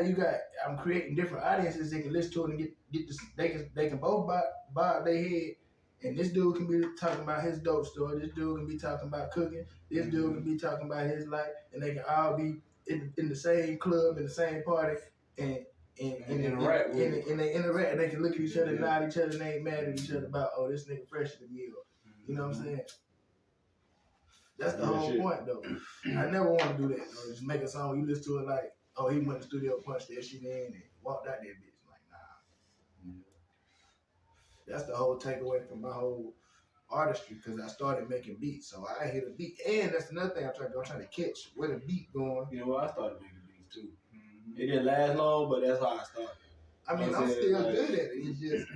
I'm creating different audiences that can listen to it and get this. They can both bob their head. And this dude can be talking about his dope story. This dude can be talking about cooking. This dude can be talking about his life. And they can all be in the same club, in the same party, and interact with it. And they interact. And they can look at each other, nod at each other, and they ain't mad at each other about, oh, this nigga fresher than me. Or, you know what I'm saying? That's the whole point, though. I never want to do that. Though. Just make a song, you listen to it like, oh, he went to the studio, punched that shit in, and walked out that bitch. Like, nah. That's the whole takeaway from my whole artistry, because I started making beats. So I hit a beat. And that's another thing I'm trying to catch. Where the beat going. You know what? I started making beats too. It didn't last long, but that's how I started. I mean, I'm still good at it. It's just,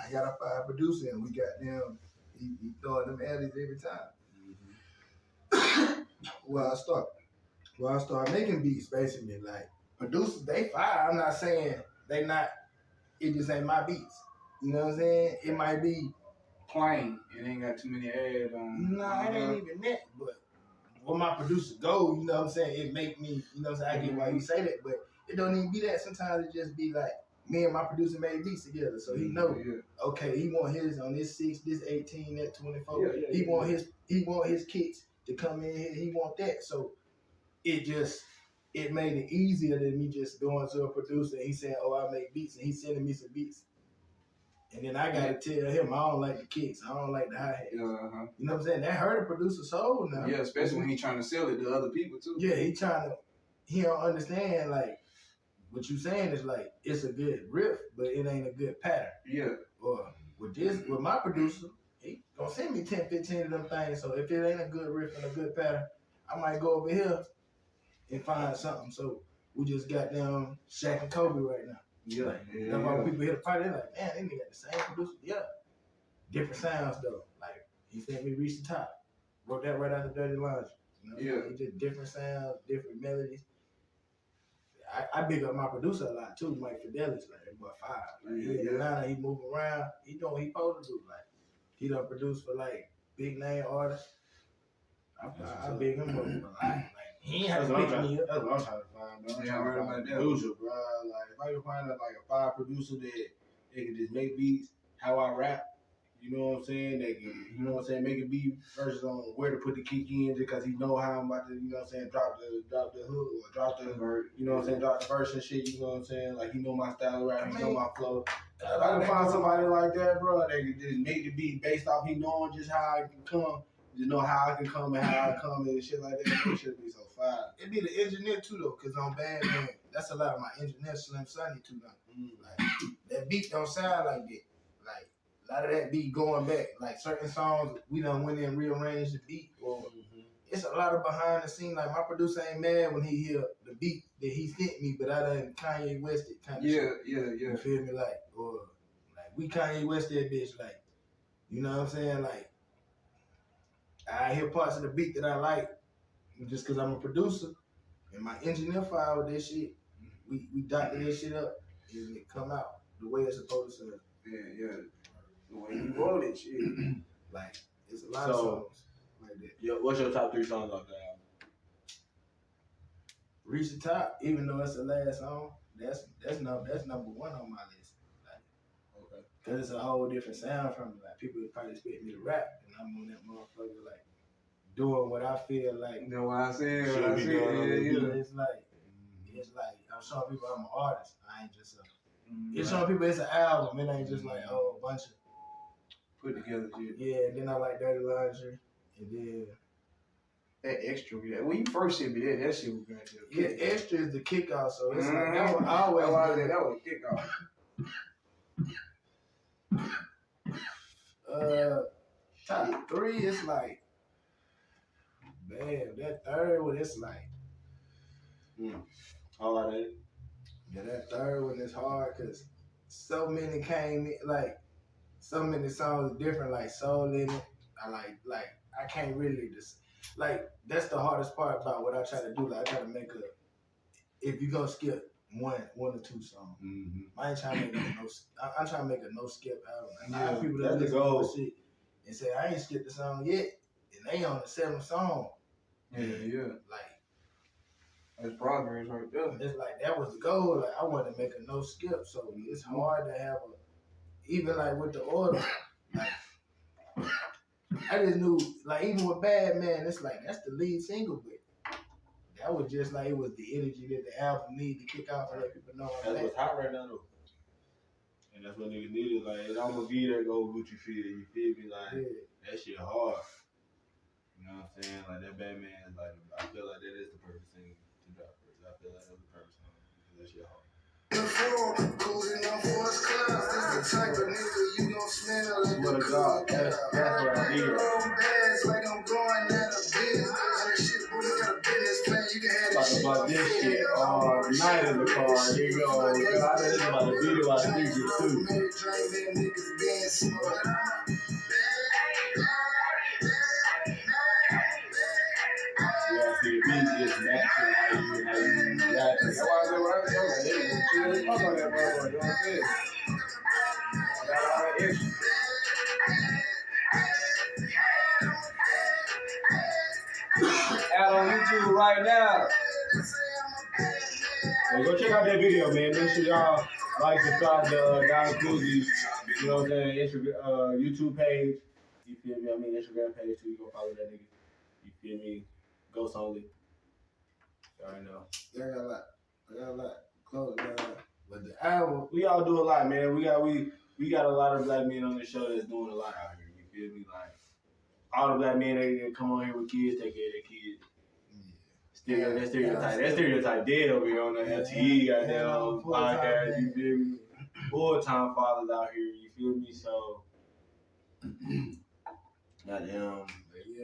I got a fire producer, and we got them, he throwing them alleys every time. Well, I start making beats, basically. Like, producers, they fire. I'm not saying they not, it just ain't my beats. You know what I'm saying? It might be Plain. It ain't got too many ads on. nah, it ain't even that, but where my producer go, you know what I'm saying? It make me, you know what I'm saying? I get why you say that, but it don't even be that. Sometimes it just be like, me and my producer made beats together, so he know, okay, he want his on this 6, this 18, that 24. He want his kicks to come in here. He want that, so it made it easier than me just going to a producer and he saying, oh, I make beats, and he's sending me some beats. And then I gotta tell him I don't like the kicks, I don't like the hi-hats. You know what I'm saying? That hurt a producer's soul now. Yeah, especially when he trying to sell it to other people too. Yeah, he don't understand, like, what you saying is like, it's a good riff, but it ain't a good pattern. Yeah. Or with my producer, he gonna send me 10, 15 of them things. So if it ain't a good riff and a good pattern, I might go over here and find something. So we just got down Shaq and Kobe right now. Yeah. That's why people hit the party, they're like, man, they nigga got the same producer. Yeah. Different sounds though. Like, he sent me Reach the Top. Wrote that right out the Dirty Laundry. You know? Yeah. It's just different sounds, different melodies. I big up my producer a lot too, Mike Fidelis, like that boy fire. Like, he in Atlanta, he moving around, he doing what he supposed to do. Like, he done produced for like big name artists. I big him up a lot. Like, He ain't have That's to what I'm pick trying. me up. That's what I'm trying to find, bro. I'm Yeah, trying I to heard find about a that. producer, bro. Like if I can find like a fire producer that they can just make beats how I rap. You know what I'm saying? They can, you know what I'm saying, make a beat versus on where to put the kick in just because he know how I'm about to, you know what I'm saying, drop the hook or drop the, you know what I'm saying, drop the verse and shit, you know what I'm saying? Like he know my style of rap, he know my flow. If I can find somebody like that, bro, that can just make the beat based off he knowing just how I can come, just know how I can come and how I come and shit like that, that shit be so fire. It be the engineer too though, cause on Bad Man, that's a lot of my engineer Slim Sonny too now. Like that beat don't sound like that. Like a lot of that beat going back. Like certain songs we done went in and rearranged the beat. Or it's a lot of behind the scene. Like my producer ain't mad when he hear the beat that he sent me, but I done Kanye West it kind of shit. Yeah. You feel me? Like or like we Kanye West that bitch. Like you know what I'm saying? Like I hear parts of the beat that I like just cause I'm a producer. And my engineer file with that shit, we doctor that shit up and it come out the way it's supposed to. Yeah. The way you roll it, shit. Like it's a lot of songs like that. Yo, what's your top 3 songs off the album? Reach the Top, even though it's the last song, that's number one on my list. Like, Okay. cause it's a whole different sound from it. Like people would probably expect me to rap, and I'm on that motherfucker like doing what I feel like. You know what I said? Should What I be said? done on the Yeah. It's like I'm showing people I'm an artist. I ain't just it's showing people it's an album. It ain't just like a bunch of Put together shit. yeah. And then I like Dirty Laundry, and then That extra, yeah. When you first sent me that shit was good. yeah, Extra is the kickoff. So it's like that Mhm. one always. That's why I said that was a kickoff. Top 3, it's like, man, that third one, it's like, All right, yeah, that third one is hard because so many came in, like, so many songs different, like Soul in it. I can't really just, like, that's the hardest part about what I try to do. Like, I try to make if you go skip one or 2 songs, I ain't trying to make I'm trying to make a no skip album. And I have people that that's the listen goal. to shit and say, I ain't skipped the song yet, and they on the 7th song. Yeah. Like, That's progress right there. it's like that was the goal. Like I wanted to make a no skip, so it's hard to have even like with the order. Like I just knew, like even with Bad Man, it's like that's the lead single, but that was just like it was the energy that the album needed to kick off and let people know. That's what's hot right now, though. And that's what niggas needed. Like, it almost be that go Gucci feel. You feel me? Like, that shit hard. You know what I'm saying? Like, that Batman is like, I feel like that is the perfect thing to drop first. I feel like that's the perfect song. Because that shit hard. Cruising on Forest Club, this the type of nigga you gon' smell at What the a job. That's what I need. bags like I'm going out of business. Shit, boy, you got a business plan, you can have Talk about this shit all night in the car. Here we go. I know this is about the video I think it too. Yeah, see, the beat is matching how you got it. That's why I said what I was saying. They was chill as fuck on that motherfucker. You know what I'm saying? Got all that extra. Out on YouTube right now. Hey, go check out that video, man. Make sure y'all like, subscribe to Don Koozies, you know what I'm saying, Instagram, YouTube page. You feel me? I mean, Instagram page too. You go follow that nigga. You feel me? Ghost only. I already know. I got a lot. Close down. But the album, We all do a lot, man. We got a lot of black men on this show that's doing a lot out here. You feel me? Like all the black men that come on here with kids, take care of their kids. That stereotype dead over here on the LTE goddamn podcast. You feel me? Full-time fathers out here. You feel me? So, goddamn,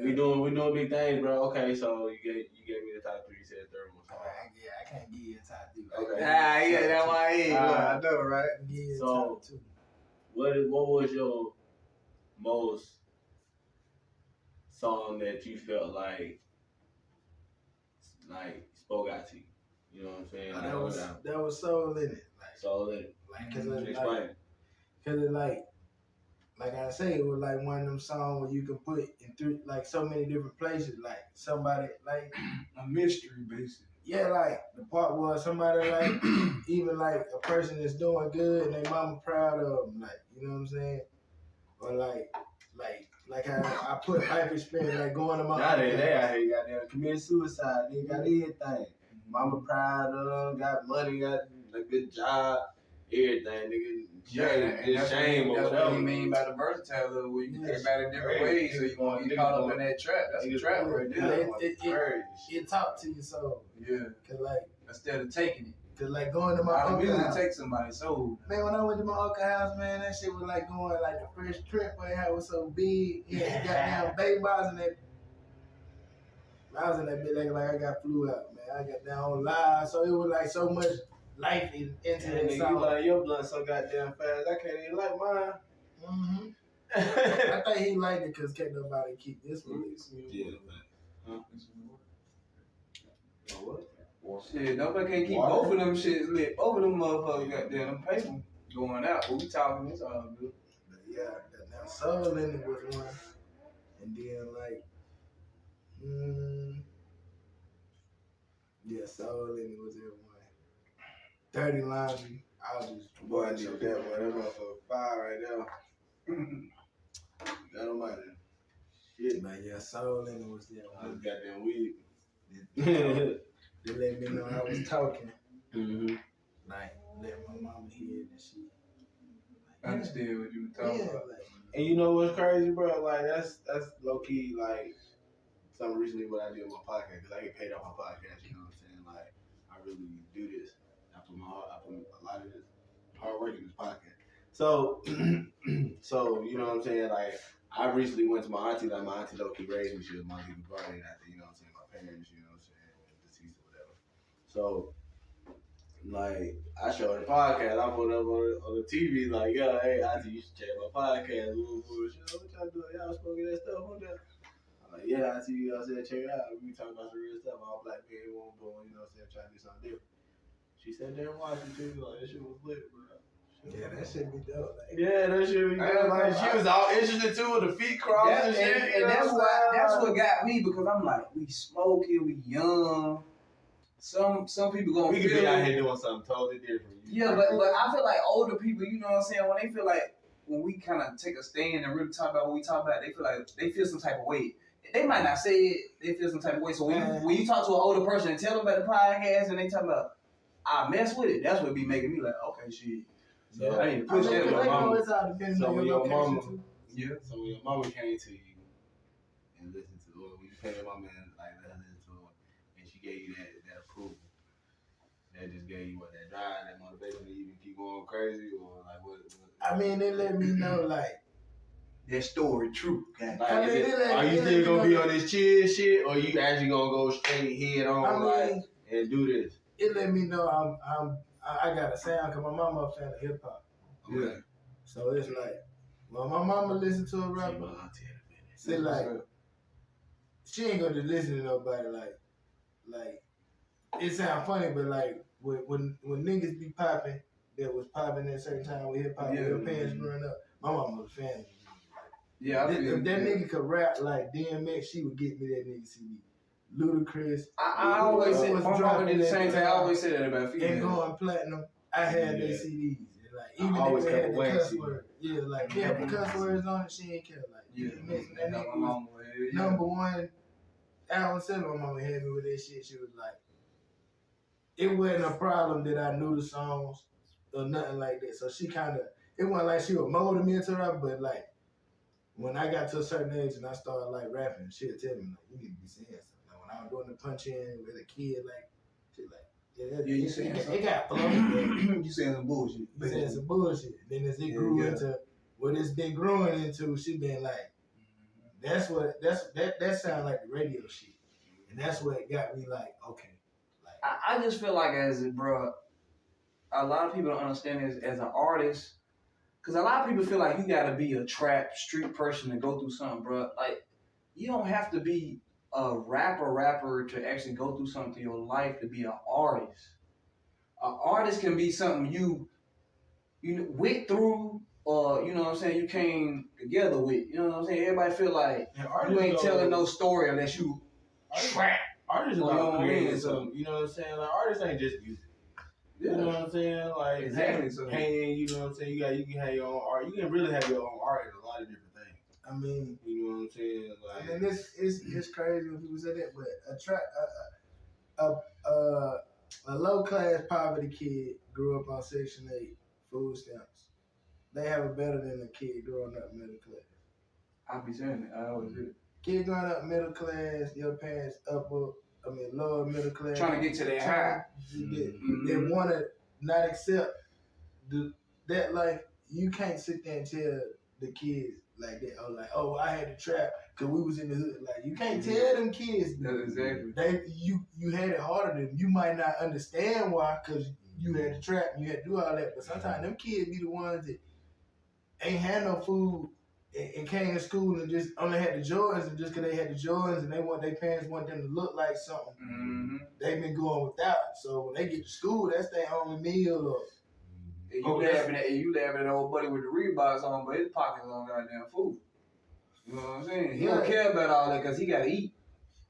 we doing big things, bro. Okay, so you gave me the top 3. You said the third one. I can't give you a top 3. Okay. Yeah, that's why I ain't. I know, right? I can give you a So, top 2. What was your most song that you felt like spoke out to you? You know what I'm saying? That was Soul in it. Soul in it. Like, cause Explain. it like like I say, it was like one of them songs where you can put in through like so many different places. Like somebody like A mystery, basically. yeah, like the part was somebody like even like a person that's doing good and their mama proud of them, like you know what I'm saying, or like how I put life experience like going to my Nowadays, they out here goddamn committing suicide. They got everything. Mama proud of them, got money, got a good job, everything. Nigga, shame or that's whatever. what he mean by the versatile level, where you can think about it different Crazy. ways, so you won't get caught up in that trap. That's a trap right there. It talk to your soul. Yeah. Cause like Instead of taking it. cause like going to my I uncle's really house. take somebody's soul. Man, when I went to my uncle's house, man, that shit was like going like the first trip where it was so big. He had goddamn baby bottles in that. I was in that bitch like I got flew out, man. I got down live, so it was like so much life into that You song. like your blood so goddamn fast. I can't even like mine. Mm-hmm. I think he liked it because can't nobody keep this one. Yeah. Shit, nobody can't keep both of them shits lit. Both of them motherfuckers got them paper going out. But we talking, it's all good. But yeah, that Soul in it was one. And then like, yeah, Soul in it was that one. 30 Laundry, I was just Boy, I need that one. That motherfucker fire right there. Got him out of there. Shit, But yeah, Soul in it was that I was one. goddamn weed. They let me know I was talking. Mm-hmm. Like, let my mama hear that shit. I understand what you were talking about. Like, And you know what's crazy, bro? Like that's low key like something recently what I did with my podcast because I get paid off my podcast. You know what I'm saying? Like I really do this. I put a lot of this hard work in this podcast. So, so you know what I'm saying? Like I recently went to my auntie. Like my auntie low key raised me. She was my legal guardian after you know what I'm saying. My parents, you know what I'm saying, deceased or whatever. So. Like I showed the podcast, I put it up on the TV. Like, yo, hey, auntie, you should check my podcast. What y'all doing? Y'all smoking that stuff on there? I'm like, yeah, auntie, you know what I'm saying, check it out. We talking about some real stuff. All black men, one boy, you know what I'm saying, trying to do something different. She sat there and watched it too. Like that shit was lit, bro. yeah, that shit be dope. Like, Yeah, that shit be good. Like she was all interested too with the feet crossed and shit. And that's what got me because I'm like, we smoking, we young. Some people gonna We could feel be out it. here doing something totally different. Yeah, but I feel like older people, you know what I'm saying, when they feel like when we kind of take a stand and really talk about what we talk about, they feel some type of way. They might not say it, they feel some type of way. So when you talk to an older person and tell them about the podcast and they talk about, I mess with it, that's what be making me like, okay, shit. So, I need to push that they with my mama. always out depending So on when your your location mama, too. Yeah. so when your mama came to you and listened to, or when you came to your mama and like let her listen to her, and she gave you that approval, that just gave you what, that drive, that motivation to even keep going crazy, or like what? I mean, they let me know like. That story true. Like, I mean, are you still gonna be on this chill shit, or you actually gonna go straight head on I mean, and do this? it let me know I got a sound because my mama a fan of hip hop. Okay. So it's like, when my mama listen to a rapper, say like, she ain't gonna just listen to nobody like, it sound funny, but like, when niggas be popping, that was popping at a certain time with hip hop, with your parents growing up, my mama was a fan of it. Yeah, I feel If that nigga could rap like DMX, she would get me that nigga CD. Ludacris. I always say, my mama dropping did the same that thing. I time always say that about and females. going platinum, I had their CDs. And like, even always if they kept had the Wayne cuss CD. word, yeah, like they had the cuss words on it, she ain't care. Like, Yeah, that nigga was number one. Alan Silver, my mama had me with that shit. She was like, it wasn't a problem that I knew the songs or nothing like that. So she kind of, it wasn't like she was molding me into rap, but like, when I got to a certain age and I started like rapping, she'd tell me like, you need to be saying something. Like when I was doing the punch in with a kid, like, she like, you saying it got flow. you saying some bullshit. You saying some bullshit. Then as it grew into what it's been growing into, she been like, that sound like the radio shit. And that's what got me like, okay. Like I just feel like bro, a lot of people don't understand this as an artist. Cause a lot of people feel like you gotta be a trap street person to go through something, bro. Like, you don't have to be a rapper to actually go through something in your life to be an artist. An artist can be something you went through or you know what I'm saying, you came together with. You know what I'm saying? Everybody feel like you ain't telling no story unless you trap. Artists Or are you about know what I mean? creating something. You know what I'm saying? Like artists ain't just music. Yeah. You know what I'm saying? Like Exactly. So painting, you know what I'm saying? You can have your own art. You can really have your own art in a lot of different things. I mean, You know what I'm saying? Like, I mean, it's crazy when people say that, but a low class poverty kid grew up on Section 8 food stamps. They have it better than a kid growing up middle class. I be saying it. I always do. Kid growing up middle class, your parents lower middle class. Trying to get to that high. They want to not accept that life. You can't sit there and tell the kids like that. Oh, I had to trap because we was in the hood. Like you can't tell them kids. Exactly. You had it harder than them. You might not understand why because you had to trap and you had to do all that. But sometimes them kids be the ones that ain't had no food and came to school and just only had the Jordans, and just because they had the Jordans and their parents want them to look like something, they've been going without. So when they get to school, that's their only meal. Or you laughing at old buddy with the Reeboks on, but his pockets on goddamn food. You know what I'm saying? He don't care about all that because he gotta eat.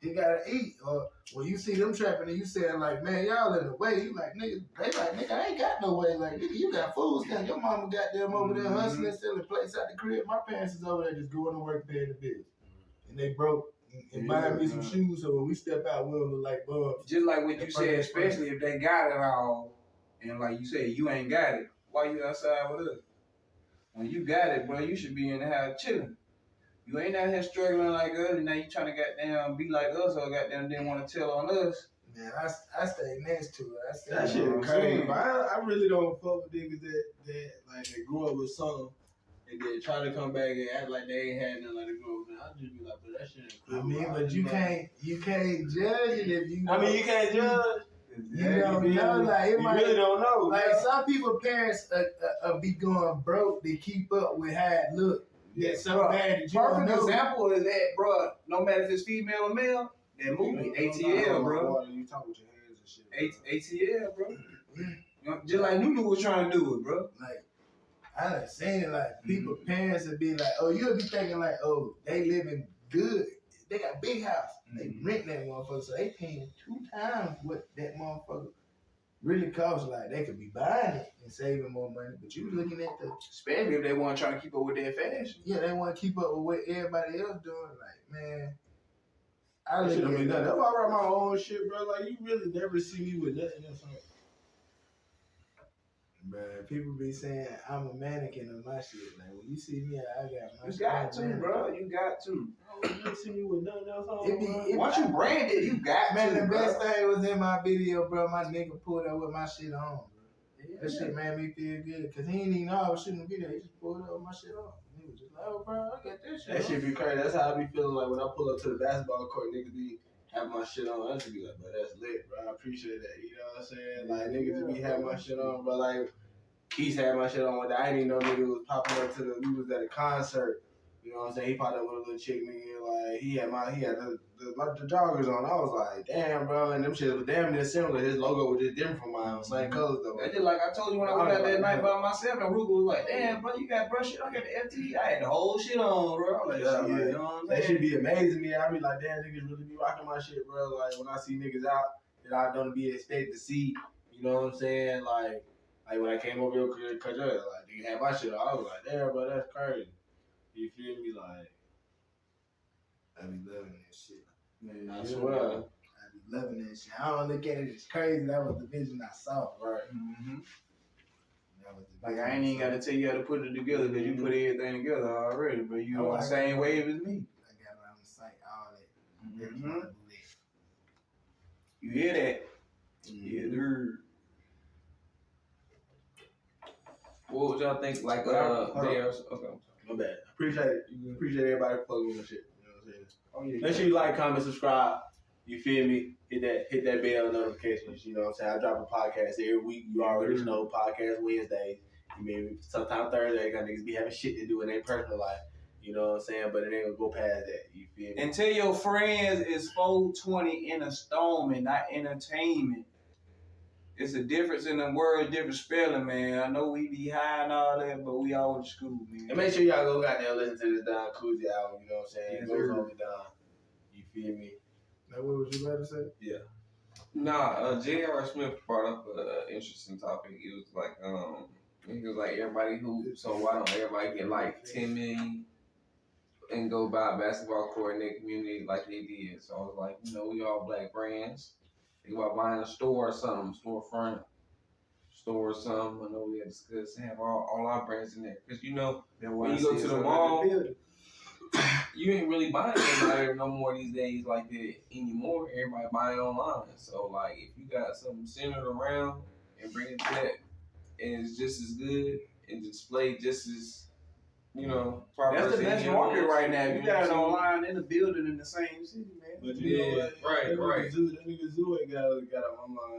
He gotta eat. Or when you see them trapping and you saying like, man, y'all in the way, you like, nigga, they like, nigga, I ain't got no way. Like, nigga, you got food stamps. Your mama got them over there hustling, selling plates out the crib. My parents is over there just going to work, paying the bills. And they broke and buying me some shoes, so when we step out, we don't look like bums. Just like what you said, especially if they got it all, and like you said, you ain't got it. Why you outside with us? When you got it, bro, you should be in the house chilling. You ain't out here struggling like us, and now you trying to goddamn be like us, or goddamn didn't want to tell on us. Man, I stay next to it. That shit is crazy. But I really don't fuck with niggas that like they grew up with something and then try to come back and act like they ain't had nothing like they grew up with. I just be like, but that shit ain't cool. I mean, but you can't judge it if you. I mean, you can't judge. You don't know, like it might. Really don't know. Like some people, parents be going broke to keep up with how it look. Yeah, so bro, bad that you perfect don't know. example is that, bro. No matter if it's female or male, that movie ATL, bro. You talk with your hands and shit. ATL, bro. Just like Nunu was trying to do it, bro. Like I done seen it. Like people, parents would be like, oh, you'll be thinking like, oh, they living good. They got big house. They rent that motherfucker, so they paying 2 times what that motherfucker really costs. Like they could be buying it and saving more money, but you looking at the, especially if they want to try to keep up with their fashion. Yeah, they want to keep up with what everybody else doing. Like, man, I should have been done. That's why I write my own shit, bro. Like you really never see me with nothing else. Bruh, people be saying I'm a mannequin of my shit. Like when you see me, I got my shit. You got to, bro. You got to. You never see me with nothing else on. Once you brand it, you got man, to. Man, the best thing was in my video, bro. My nigga pulled up with my shit on, bro. Yeah. That shit made me feel good. Cause he didn't even know I was shooting the video. He just pulled up with my shit on. He was just like, oh, bro, I got that shit. That shit be crazy. That's how I be feeling like when I pull up to the basketball court, niggas be having my shit on. I just be like, bro, that's lit, bro. I appreciate that. You know what I'm saying? Like niggas just be having my shit on, but like Keith had my shit on with that. I didn't even know nigga was popping up we was at a concert. You know what I'm saying? He popped up with a little chick, nigga. Like he had the joggers on. I was like, damn, bro. And them shit was damn near similar. His logo was just different from mine. Same colors though. That's just like I told you when I went out that night by myself, and Ruger was like, damn, bro, you got brush shit. I got the FT. I had the whole shit on, bro. I'm like, yeah, shit, you know what I'm saying? That should be amazing me. I be like, damn, niggas really be rocking my shit, bro. Like when I see niggas out that I don't be expected to see. You know what I'm saying? Like when I came over here, cause like, do you have my shit on? I was like, damn, bro, that's crazy. You feel me? Like, I be loving that shit. Man, I swear. I be loving that shit. I don't look at it as crazy. That was the vision I saw. Right. Mm-hmm. Like, I ain't even got to tell you how to put it together because you put everything together already, but you on the same wave as me. I got it on the site, all that. Mm-hmm. You hear that? Yeah, dude. What would y'all think? Like, theirs? Okay. My bad. Appreciate it. Appreciate everybody fucking with my shit. You know what I'm saying? Oh, yeah. Make sure you like, comment, subscribe. You feel me? Hit that bell notifications. You know what I'm saying? I drop a podcast every week. You already know podcast Wednesdays. You mean sometimes Thursday, got niggas be having shit to do in their personal life. You know what I'm saying? But it ain't gonna go past that. You feel me? And tell your friends it's 420 Enterstonement, not entertainment. it's a difference in the words, different spelling, man. I know we be high and all that, but we all went to school, man. And make sure y'all go goddamn listen to this Don Coogee album, you know what I'm saying? Yes, It goes sir. on with Don. You feel me? Now, what was you about to say? Yeah. Nah, J.R. Smith brought up an interesting topic. It was like, he was like, everybody hoop, so why don't everybody get like 10 million and go buy a basketball court in their community like they did? So I was like, you know, we all black brands. Think about buying a store or something, storefront, store or something. I know we had discussed have all our brands in there. Because, you know, when you go to the mall, you ain't really buying anybody no more these days like that anymore. Everybody buying online. So, like, if you got something centered around and bring it to that, and it's just as good and displayed just as, you know, proper. That's the as best any market other right now. If you got it know what I'm online in the building in the same city, man. But you know what? right. That nigga Zoo ain't got it online.